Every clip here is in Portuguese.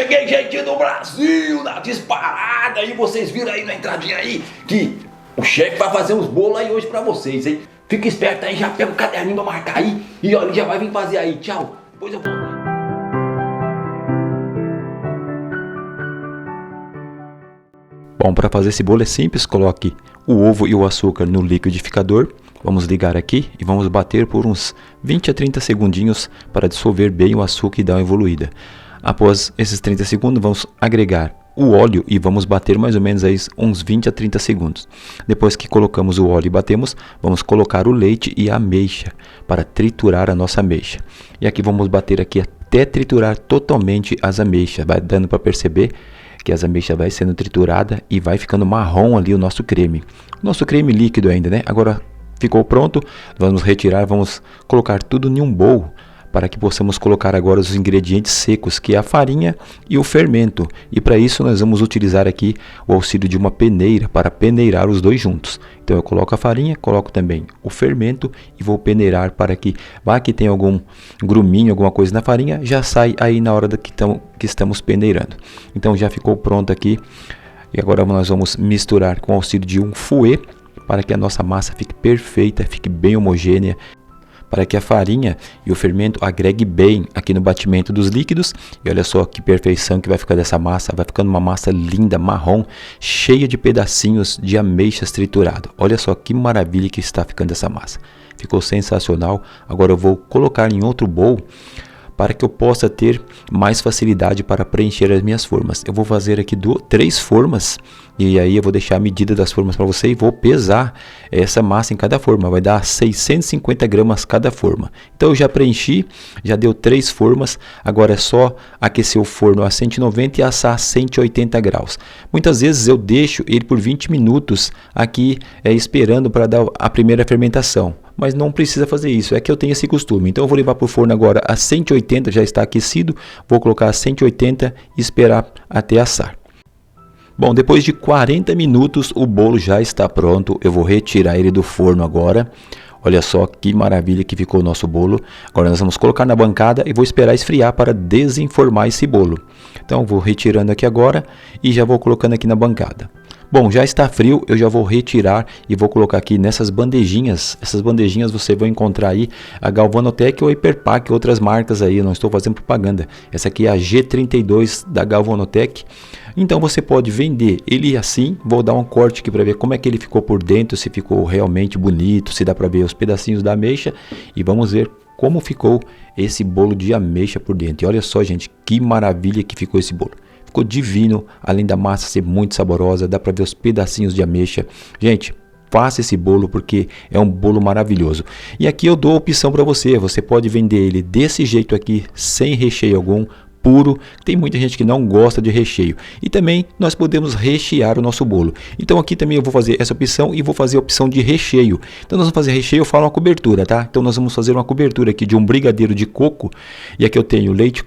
cheguei, gente do Brasil, na disparada. E vocês viram aí na entradinha aí que o chefe vai fazer uns bolos aí hoje pra vocês, hein? Fica esperto aí, já pega o caderninho pra marcar aí. E olha, já vai vir fazer aí, tchau. Depois eu volto. Bom, para fazer esse bolo é simples, coloque o ovo e o açúcar no liquidificador. Vamos ligar aqui e vamos bater por uns 20 a 30 segundinhos para dissolver bem o açúcar e dar uma evoluída. Após esses 30 segundos, vamos agregar o óleo e vamos bater mais ou menos aí uns 20 a 30 segundos. Depois que colocamos o óleo e batemos, vamos colocar o leite e a ameixa para triturar a nossa ameixa. E aqui vamos bater aqui até triturar totalmente as ameixas. Vai dando para perceber que as ameixas vai sendo triturada e vai ficando marrom ali o nosso creme. Nosso creme líquido ainda, né? Agora ficou pronto, vamos retirar, vamos colocar tudo em um bowl para que possamos colocar agora os ingredientes secos, que é a farinha e o fermento. E para isso nós vamos utilizar aqui o auxílio de uma peneira para peneirar os dois juntos. Então eu coloco a farinha, coloco também o fermento e vou peneirar para que vá que tem algum gruminho, alguma coisa na farinha, já sai aí na hora que estamos peneirando. Então já ficou pronto aqui. E agora nós vamos misturar com o auxílio de um fouet para que a nossa massa fique perfeita, fique bem homogênea, para que a farinha e o fermento agregue bem aqui no batimento dos líquidos. E olha só que perfeição que vai ficar dessa massa. Vai ficando uma massa linda, marrom, cheia de pedacinhos de ameixas triturado. Olha só que maravilha que está ficando essa massa. Ficou sensacional. Agora eu vou colocar em outro bowl para que eu possa ter mais facilidade para preencher as minhas formas. Eu vou fazer aqui 3 formas e aí eu vou deixar a medida das formas para você e vou pesar essa massa em cada forma. Vai dar 650 gramas cada forma. Então eu já preenchi, já deu 3 formas. Agora é só aquecer o forno a 190 e assar a 180 graus. Muitas vezes eu deixo ele por 20 minutos aqui esperando para dar a primeira fermentação. Mas não precisa fazer isso, é que eu tenho esse costume. Então eu vou levar para o forno agora a 180, já está aquecido. Vou colocar a 180 e esperar até assar. Bom, depois de 40 minutos o bolo já está pronto. Eu vou retirar ele do forno agora. Olha só que maravilha que ficou o nosso bolo. Agora nós vamos colocar na bancada e vou esperar esfriar para desenformar esse bolo. Então vou retirando aqui agora e já vou colocando aqui na bancada. Bom, já está frio, eu já vou retirar e vou colocar aqui nessas bandejinhas. Essas bandejinhas você vai encontrar aí a Galvanotec ou a Hiperpac, outras marcas aí, eu não estou fazendo propaganda. Essa aqui é a G32 da Galvanotec. Então você pode vender ele assim, vou dar um corte aqui para ver como é que ele ficou por dentro, se ficou realmente bonito, se dá para ver os pedacinhos da ameixa. E vamos ver como ficou esse bolo de ameixa por dentro. E olha só, gente, que maravilha que ficou esse bolo. Ficou divino, além da massa ser muito saborosa, dá para ver os pedacinhos de ameixa. Gente, faça esse bolo porque é um bolo maravilhoso. E aqui eu dou a opção para você, você pode vender ele desse jeito aqui, sem recheio algum, puro. Tem muita gente que não gosta de recheio. E também nós podemos rechear o nosso bolo. Então aqui também eu vou fazer essa opção e vou fazer a opção de recheio. Então nós vamos fazer recheio, eu falo uma cobertura, tá? Então nós vamos fazer uma cobertura aqui de um brigadeiro de coco. E aqui eu tenho leite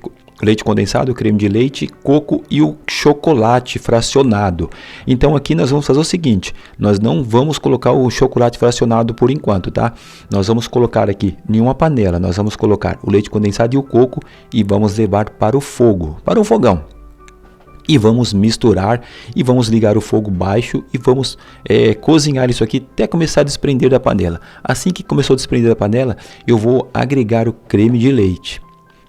condensado, creme de leite, coco e o chocolate fracionado. Então aqui nós vamos fazer o seguinte, nós não vamos colocar o chocolate fracionado por enquanto, tá? Nós vamos colocar aqui em uma panela, nós vamos colocar o leite condensado e o coco e vamos levar para o fogo, para o fogão. E vamos misturar e vamos ligar o fogo baixo e vamos cozinhar isso aqui até começar a desprender da panela. Assim que começou a desprender da panela, eu vou agregar o creme de leite.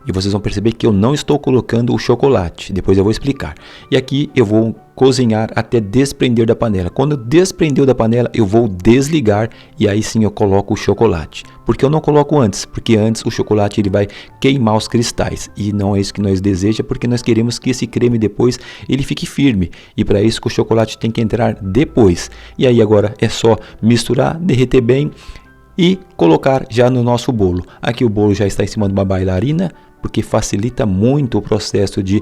E vocês vão perceber que eu não estou colocando o chocolate. Depois eu vou explicar. E aqui eu vou cozinhar até desprender da panela. Quando desprendeu da panela, eu vou desligar e aí sim eu coloco o chocolate. Porque eu não coloco antes? Porque antes o chocolate ele vai queimar os cristais. E não é isso que nós desejamos, porque nós queremos que esse creme depois ele fique firme. E para isso que o chocolate tem que entrar depois. E aí agora é só misturar, derreter bem e colocar já no nosso bolo. Aqui o bolo já está em cima de uma bailarina, porque facilita muito o processo de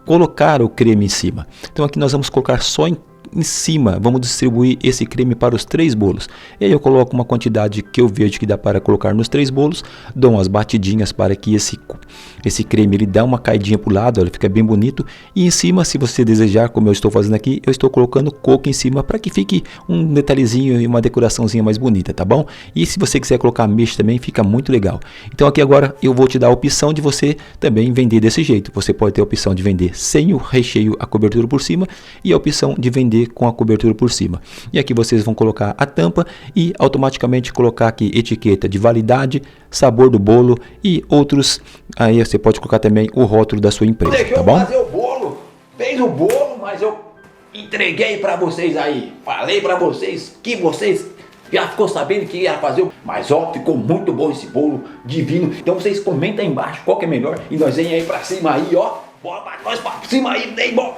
colocar o creme em cima. Então aqui nós vamos colocar só em cima, vamos distribuir esse creme para os 3 bolos. E aí eu coloco uma quantidade que eu vejo que dá para colocar nos 3 bolos, dou umas batidinhas para que esse creme ele dá uma caidinha para o lado, ele fica bem bonito. E em cima, se você desejar, como eu estou fazendo aqui, eu estou colocando coco em cima para que fique um detalhezinho e uma decoraçãozinha mais bonita, tá bom? E se você quiser colocar ameixa também, fica muito legal. Então aqui agora eu vou te dar a opção de você também vender desse jeito. Você pode ter a opção de vender sem o recheio, a cobertura por cima, e a opção de vender com a cobertura por cima. E aqui vocês vão colocar a tampa e automaticamente colocar aqui etiqueta de validade, sabor do bolo e outros. Aí você pode colocar também o rótulo da sua empresa, tá bom? Fazer o bolo, fez o bolo, mas eu entreguei para vocês aí. Falei para vocês que vocês já ficou sabendo que ia fazer, mas ó, ficou muito bom esse bolo, divino. Então vocês comentam aí embaixo qual que é melhor e nós vem aí pra cima aí, ó. Bora nós pra cima aí, daí bora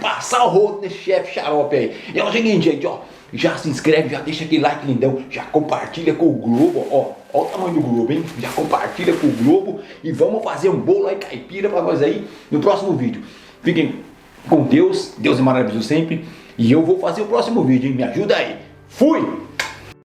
passar o rodo nesse chefe xarope aí. E é o seguinte, gente, ó, já se inscreve, já deixa aquele like lindão, já compartilha com o Globo, ó o tamanho do Globo, hein? Já compartilha com o Globo e vamos fazer um bolo aí caipira pra nós aí no próximo vídeo. Fiquem com Deus, Deus é maravilhoso sempre, e eu vou fazer o próximo vídeo, hein? Me ajuda aí. Fui!